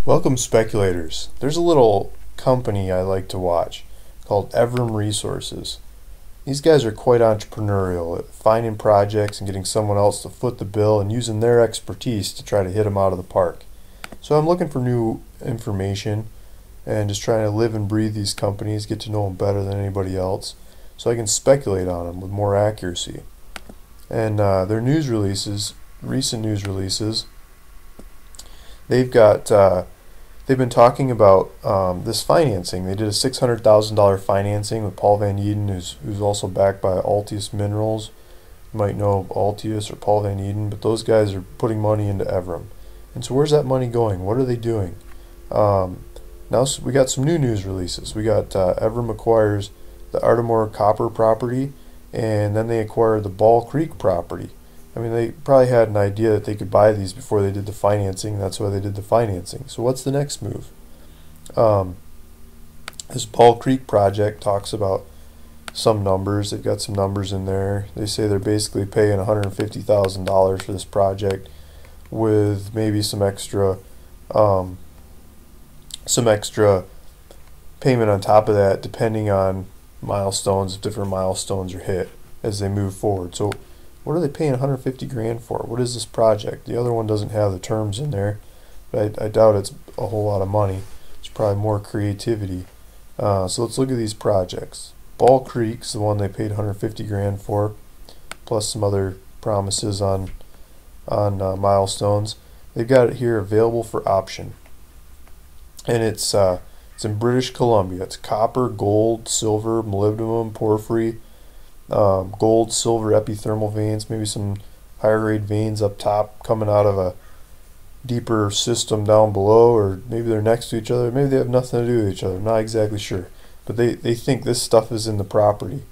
Welcome, speculators. There's a little company I like to watch called Evrim Resources. These guys are quite entrepreneurial at finding projects and getting someone else to foot the bill and using their expertise to try to hit them out of the park. So I'm looking for new information and just trying to live and breathe these companies, get to know them better than anybody else, so I can speculate on them with more accuracy. And their news releases, recent news releases, they've been talking about this financing. They did a $600,000 financing with Paul Van Eden, who's also backed by Altius Minerals. You might know Altius or Paul Van Eden, but those guys are putting money into Evrim. And so where's that money going? What are they doing? Now we got some new news releases. We got Evrim acquires the Ardmore copper property, and then they acquired the Ball Creek property. I mean, they probably had an idea that they could buy these before they did the financing. That's why they did the financing. So what's the next move? This Ball Creek project talks about some numbers. They've got some numbers in there. They say they're basically paying $150,000 for this project, with maybe some extra payment on top of that, depending on milestones. If different milestones are hit as they move forward. So what are they paying 150 grand for? What is this project? The other one doesn't have the terms in there, but I doubt it's a whole lot of money. It's probably more creativity. So let's look at these projects. Ball Creek's the one they paid 150 grand for, plus some other promises on milestones. They've got it here available for option, and it's in British Columbia. It's copper, gold, silver, molybdenum, porphyry. Gold, silver epithermal veins, maybe some higher grade veins up top coming out of a deeper system down below, or maybe they're next to each other, maybe they have nothing to do with each other. I'm not exactly sure, but they think this stuff is in the property.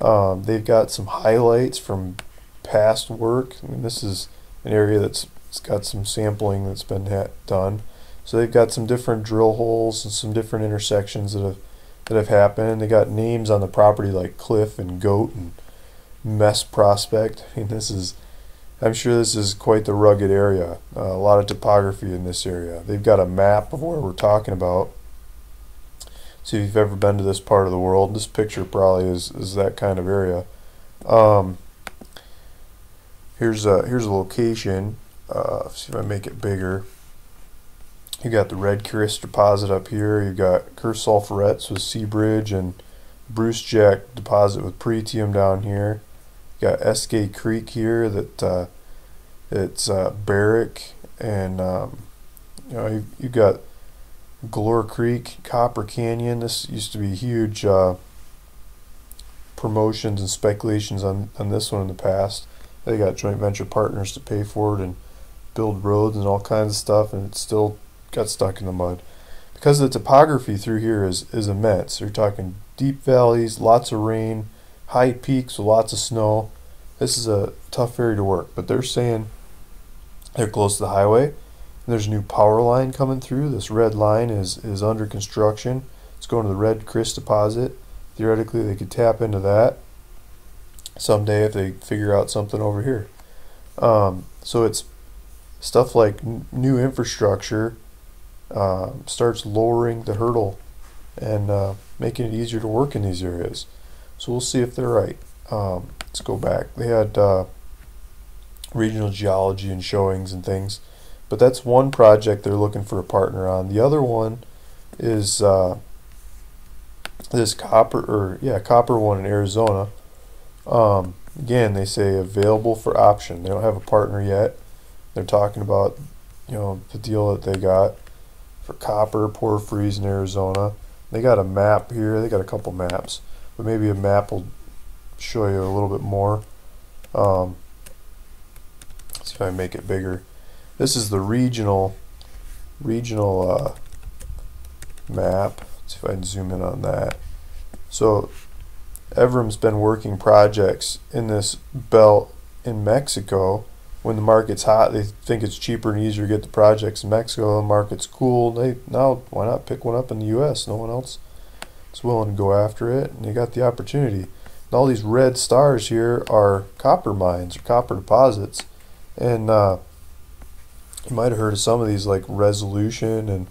They've got some highlights from past work. I mean, this is an area it's got some sampling that's been done, so they've got some different drill holes and some different intersections that have happened. They got names on the property like Cliff and Goat and Mess Prospect. I mean, I'm sure this is quite the rugged area. A lot of topography in this area. They've got a map of where we're talking about. See if you've ever been to this part of the world. This picture probably is that kind of area. Here's a location. See if I make it bigger. You got the Red Chris deposit up here. You got Curse Sulfurettes with Seabridge and Bruce Jack deposit with Pretium down here. You got Eskay Creek here that it's Barrick, and you got Galore Creek, Copper Canyon. This used to be huge promotions and speculations on this one in the past. They got joint venture partners to pay for it and build roads and all kinds of stuff, and it's still got stuck in the mud because the topography through here is immense. You're talking deep valleys, lots of rain, high peaks with lots of snow. This is a tough area to work, but they're saying they're close to the highway, and there's a new power line coming through. This red line is under construction. It's going to the Red Chris deposit. Theoretically, they could tap into that someday if they figure out something over here. So it's stuff like new infrastructure starts lowering the hurdle and making it easier to work in these areas. So we'll see if they're right. Let's go back. They had regional geology and showings and things, but that's one project they're looking for a partner on. The other one is this copper one in Arizona. Again, they say available for option. They don't have a partner yet. They're talking about the deal that they got for copper porphyries in Arizona. They got a map here. They got a couple maps, but maybe a map will show you a little bit more. Let's see if I make it bigger. This is the regional map. Let's see if I can zoom in on that. So Evrim's been working projects in this belt in Mexico. When the market's hot, they think it's cheaper and easier to get the projects in Mexico. The market's cool. Now why not pick one up in the U.S.? No one else is willing to go after it, and they got the opportunity. And all these red stars here are copper mines or copper deposits, and You might have heard of some of these, like Resolution and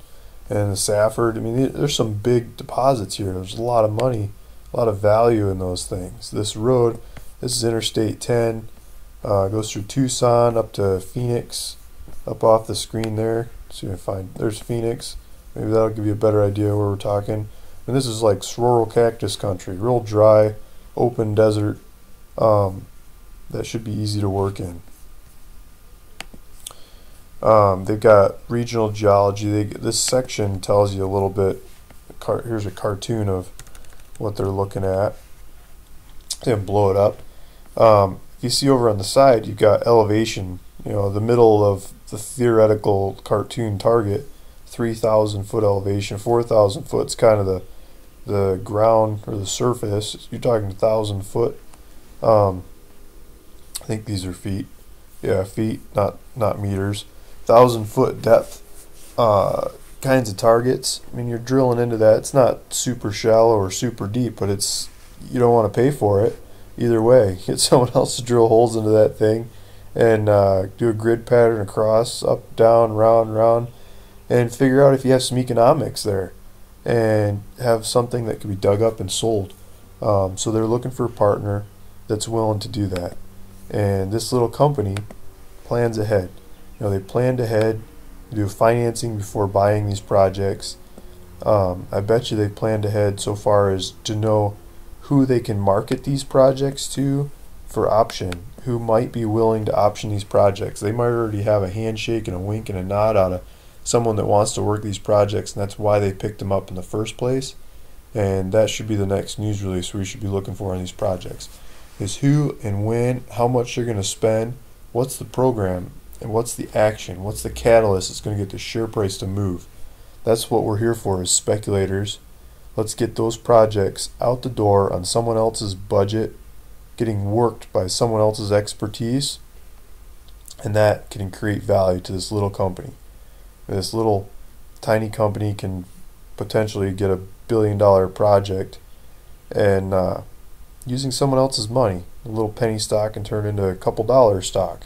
the Safford. I mean, there's some big deposits here. There's a lot of money, a lot of value in those things. This road, this is Interstate 10, goes through Tucson up to Phoenix, up off the screen there. Let's see if I find, there's Phoenix. Maybe that'll give you a better idea where we're talking. And this is like rural cactus country, real dry, open desert. That should be easy to work in. They've got regional geology. This section tells you a little bit. Here's a cartoon of what they're looking at. And blow it up. If you see over on the side, you've got elevation. You know, the middle of the theoretical cartoon target, 3,000 foot elevation. 4,000 foot's kind of the ground or the surface. You're talking 1,000 foot. I think these are feet. Yeah, feet, not meters. 1,000 foot depth kinds of targets. I mean, you're drilling into that. It's not super shallow or super deep, but it's, you don't want to pay for it either way. Get someone else to drill holes into that thing and do a grid pattern across, up, down, round, round, and figure out if you have some economics there and have something that can be dug up and sold. So they're looking for a partner that's willing to do that. And this little company plans ahead. You know, they planned ahead, do financing before buying these projects. I bet you they planned ahead so far as to know who they can market these projects to for option, who might be willing to option these projects. They might already have a handshake and a wink and a nod out of someone that wants to work these projects, and that's why they picked them up in the first place. And that should be the next news release we should be looking for on these projects, is who and when, how much they're going to spend, what's the program, and what's the action, what's the catalyst that's going to get the share price to move. That's what we're here for as speculators. Let's get those projects out the door on someone else's budget, getting worked by someone else's expertise, and that can create value to this little company. This little tiny company can potentially get a billion-dollar project, and using someone else's money, a little penny stock can turn into a couple dollar stock.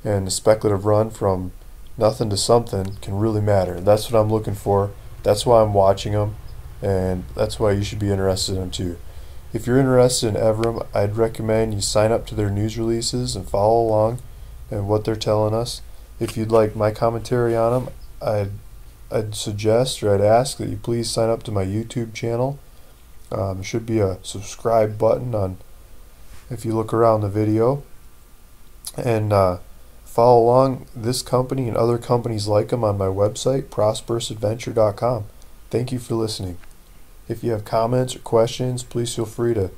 And the speculative run from nothing to something can really matter. That's what I'm looking for. That's why I'm watching them, and that's why you should be interested in them too. If you're interested in Evrim, I'd recommend you sign up to their news releases and follow along and what they're telling us. If you'd like my commentary on them, I'd suggest, or I'd ask that you please sign up to my YouTube channel. There should be a subscribe button on if you look around the video, and follow along this company and other companies like them on my website, ProsperousAdventure.com. Thank you for listening. If you have comments or questions, please feel free to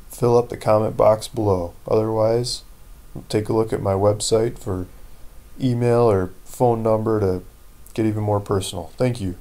fill up the comment box below. Otherwise, take a look at my website for email or phone number to get even more personal. Thank you.